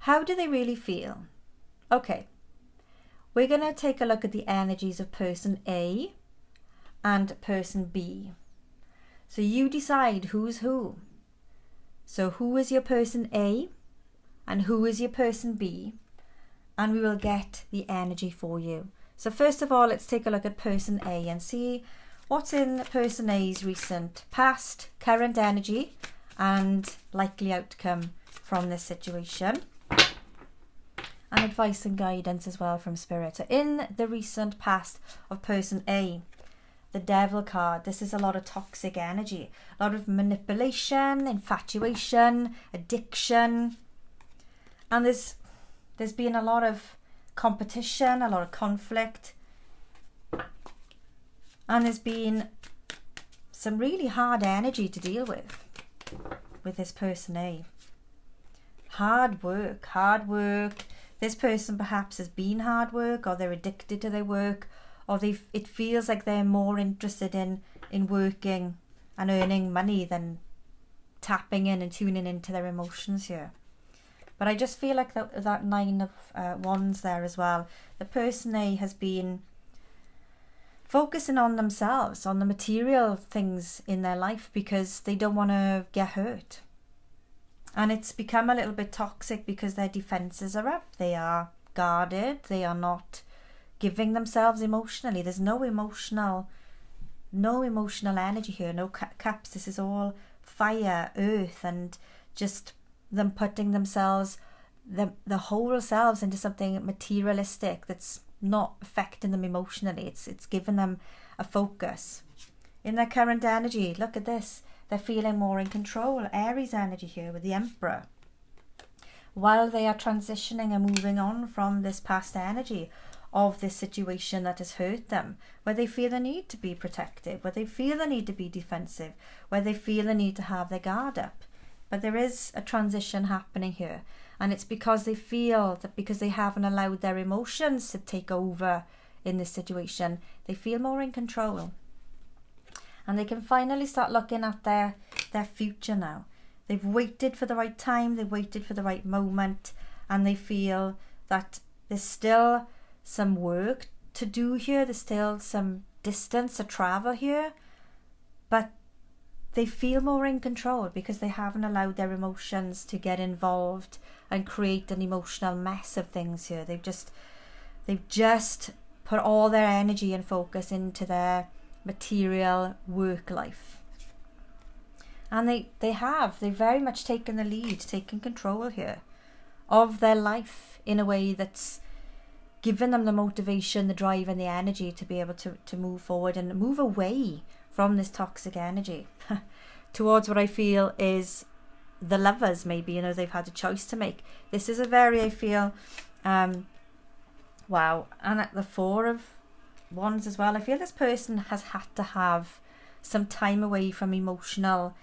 How do they really feel? Okay, we're going to take a look at the energies of person A and person B. So you decide who's who. So who is your person A and who is your person B? And we will get the energy for you. So first of all, let's take a look at person A and see what's in person A's recent, past, current energy and likely outcome from this situation. And advice and guidance as well from Spirit. So in the recent past of person A, the Devil card, this is a lot of toxic energy, a lot of manipulation, infatuation, addiction, and there's been a lot of competition, a lot of conflict, and there's been some really hard energy to deal with this person A. Hard work. This person perhaps has been hard work, or they're addicted to their work, or it feels like they're more interested in working and earning money than tapping in and tuning into their emotions here. But I just feel like that Nine of Wands there as well. The person A has been focusing on themselves, on the material things in their life, because they don't want to get hurt. And it's become a little bit toxic because their defenses are up. They are guarded. They are not giving themselves emotionally. There's no emotional energy here. No cups. This is all fire, earth, and just them putting themselves, the whole selves, into something materialistic that's not affecting them emotionally. It's giving them a focus. In their current energy, look at this. They're feeling more in control. Aries energy here with the Emperor. While they are transitioning and moving on from this past energy of this situation that has hurt them, where they feel the need to be protective, where they feel the need to be defensive, where they feel the need to have their guard up. But there is a transition happening here, and it's because they feel that because they haven't allowed their emotions to take over in this situation, they feel more in control. And they can finally start looking at their future now. They've waited for the right time, they've waited for the right moment, and they feel that there's still some work to do here, there's still some distance to travel here, but they feel more in control because they haven't allowed their emotions to get involved and create an emotional mess of things here. They've just put all their energy and focus into their material work life, and they've very much taken the lead, taken control here of their life in a way that's given them the motivation, the drive and the energy to be able to move forward and move away from this toxic energy towards what I feel is the Lovers. Maybe, they've had a choice to make. This is a very, I feel, wow. And at the Four of Wands as well, I feel this person has had to have some time away from emotional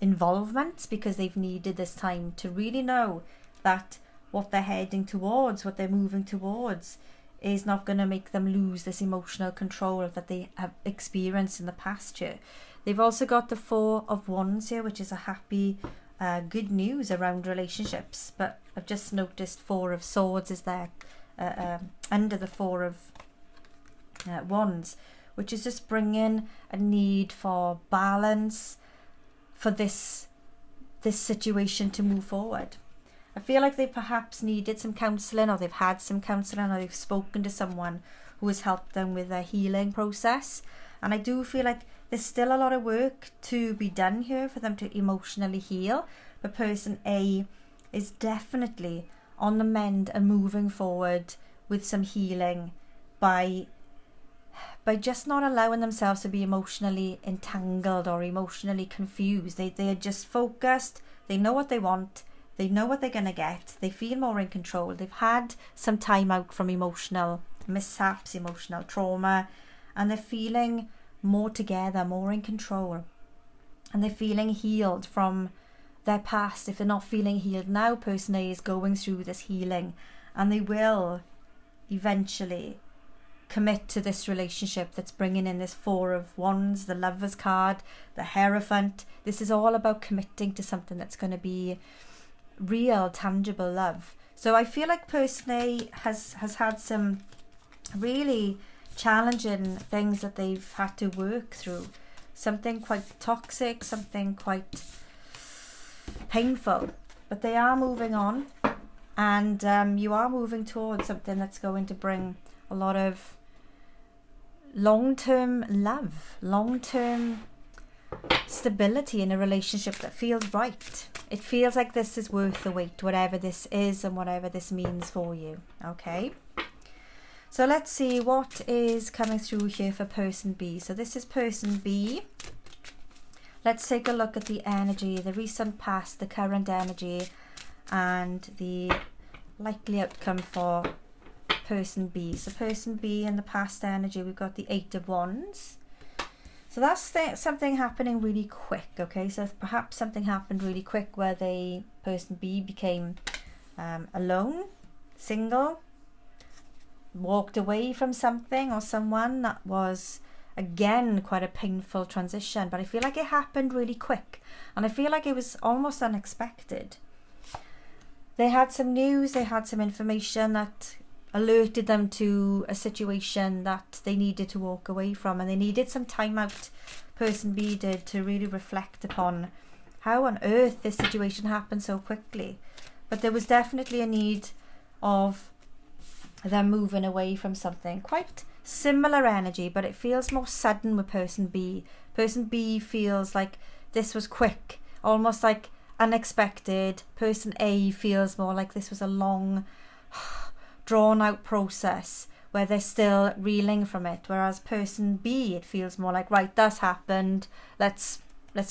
involvements, because they've needed this time to really know that what they're heading towards, what they're moving towards, is not going to make them lose this emotional control that they have experienced in the past year. They've also got the Four of Wands here, which is a happy, good news around relationships. But I've just noticed Four of Swords is there under the Four of Wands, which is just bringing a need for balance for this situation to move forward. I feel like they perhaps needed some counselling, or they've had some counselling, or they've spoken to someone who has helped them with their healing process. And I do feel like there's still a lot of work to be done here for them to emotionally heal. But person A is definitely on the mend and moving forward with some healing by just not allowing themselves to be emotionally entangled or emotionally confused. They are just focused. They know what they want. They know what they're going to get. They feel more in control. They've had some time out from emotional mishaps, emotional trauma, and they're feeling more together, more in control. And they're feeling healed from their past. If they're not feeling healed now, person A is going through this healing, and they will eventually commit to this relationship that's bringing in this Four of Wands, the Lovers card, the Hierophant. This is all about committing to something that's going to be real, tangible love. So I feel like person A has had some really challenging things that they've had to work through. Something quite toxic, something quite painful. But they are moving on, and you are moving towards something that's going to bring a lot of long-term love, long-term stability in a relationship that feels right. It feels like this is worth the wait, whatever this is and whatever this means for you. Okay, so let's see what is coming through here for person B. So this is person B. Let's take a look at the energy, the recent past, the current energy, and the likely outcome for person B. So person B in the past energy, we've got the 8 of Wands. So that's something happening really quick, okay? So perhaps something happened really quick where person B became alone, single, walked away from something or someone. That was, again, quite a painful transition. But I feel like it happened really quick. And I feel like it was almost unexpected. They had some news, they had some information that alerted them to a situation that they needed to walk away from, and they needed some time out, person B did, to really reflect upon how on earth this situation happened so quickly. But there was definitely a need of them moving away from something. Quite similar energy, but it feels more sudden with person B. Person B feels like this was quick, almost like unexpected. Person A feels more like this was a long drawn out process where they're still reeling from it, whereas person B, it feels more like, right, that's happened, let's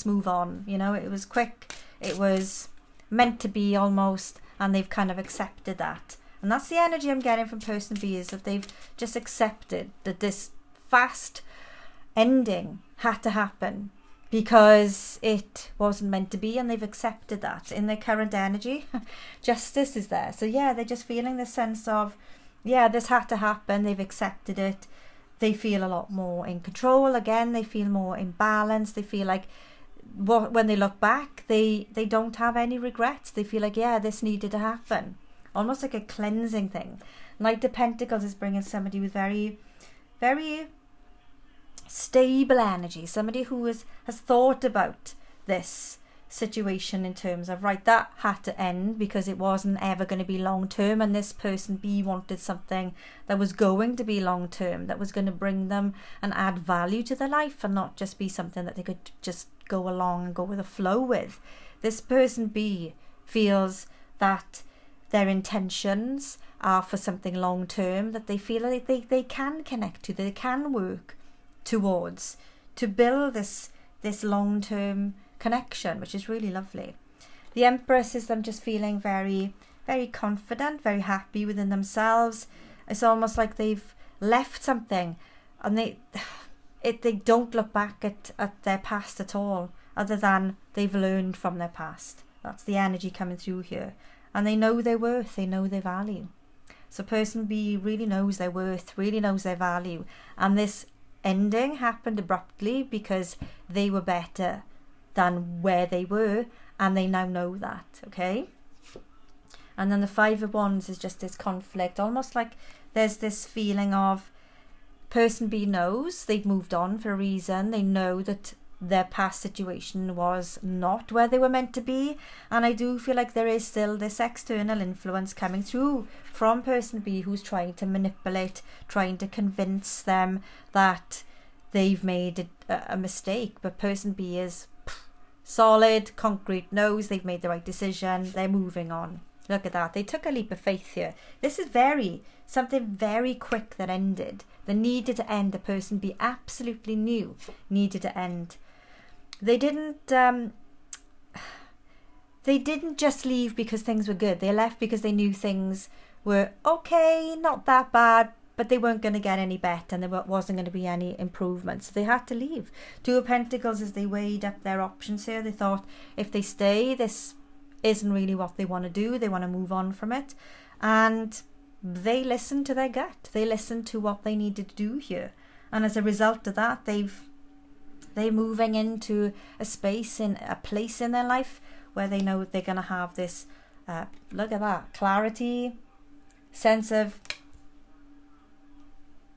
move on. You know, it was quick, it was meant to be almost, and they've kind of accepted that. And that's the energy I'm getting from person B, is that they've just accepted that this fast ending had to happen because it wasn't meant to be, and they've accepted that. In their current energy, justice is there. So yeah, they're just feeling this sense of, yeah, this had to happen. They've accepted it. They feel a lot more in control. Again, they feel more in balance. They feel like when they look back, they don't have any regrets. They feel like, yeah, this needed to happen. Almost like a cleansing thing. Knight of Pentacles is bringing somebody with very, very stable energy, somebody who has thought about this situation in terms of, right, that had to end because it wasn't ever going to be long term, and this person B wanted something that was going to be long term, that was going to bring them and add value to their life, and not just be something that they could just go along and go with the flow with. This person B feels that their intentions are for something long term, that they feel like they can connect to, they can work towards, to build this long-term connection, which is really lovely. The Empress is them just feeling very, very confident, very happy within themselves. It's almost like they've left something, and they don't look back at their past at all, other than they've learned from their past. That's the energy coming through here. And they know their worth, they know their value. So person B really knows their worth, really knows their value. And this ending happened abruptly because they were better than where they were, and they now know that, okay? And then the 5 of Wands is just this conflict, almost like there's this feeling of person B knows they've moved on for a reason. They know that their past situation was not where they were meant to be, and I do feel like there is still this external influence coming through from person B who's trying to manipulate, trying to convince them that they've made a mistake. But person B is solid, concrete, knows they've made the right decision, they're moving on. Look at that, they took a leap of faith here. This is something very quick that ended, that needed to end. The person B absolutely knew needed to end. They didn't just leave because things were good. They left because they knew things were okay, not that bad, but they weren't going to get any better, and there wasn't going to be any improvement. So they had to leave. 2 of Pentacles, as they weighed up their options here, they thought, if they stay, this isn't really what they want to do. They want to move on from it. And they listened to their gut. They listened to what they needed to do here. And as a result of that, they're moving into a space, in a place in their life where they know they're going to have this Look at that. Clarity, sense of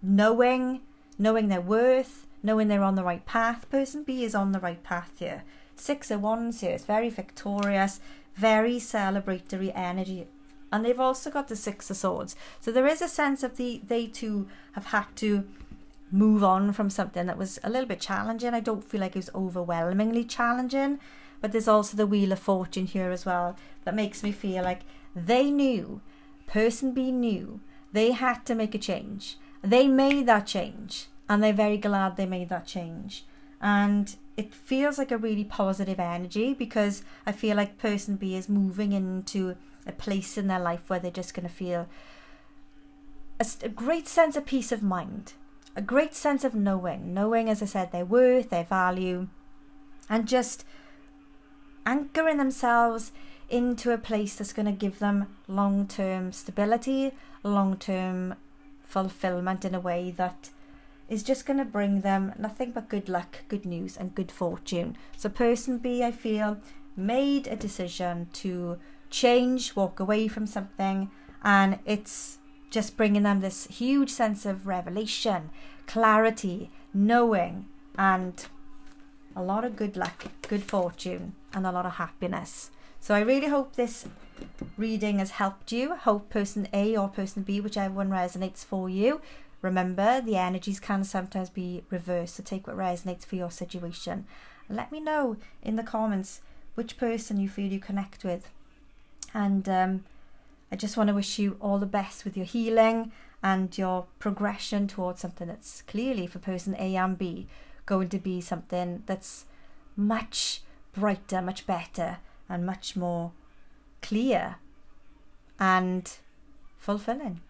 knowing their worth, knowing they're on the right path. Person B is on the right path here. 6 of Wands here. It's very victorious, very celebratory energy. And they've also got the 6 of Swords. So there is a sense of they too have had to move on from something that was a little bit challenging. I don't feel like it was overwhelmingly challenging. But there's also the Wheel of Fortune here as well that makes me feel like they knew, person B knew, they had to make a change. They made that change, and they're very glad they made that change. And it feels like a really positive energy, because I feel like person B is moving into a place in their life where they're just going to feel a great sense of peace of mind, a great sense of knowing, as I said, their worth, their value, and just anchoring themselves into a place that's going to give them long-term stability, long-term fulfillment in a way that is just going to bring them nothing but good luck, good news and good fortune. So person B, I feel, made a decision to change, walk away from something, and it's just bringing them this huge sense of revelation, clarity, knowing, and a lot of good luck, good fortune, and a lot of happiness. So I really hope this reading has helped you. I hope person A or person B, whichever one resonates for you. Remember, the energies can sometimes be reversed, so take what resonates for your situation. Let me know in the comments which person you feel you connect with. And I just want to wish you all the best with your healing and your progression towards something that's clearly, for person A and B, going to be something that's much brighter, much better, and much more clear and fulfilling.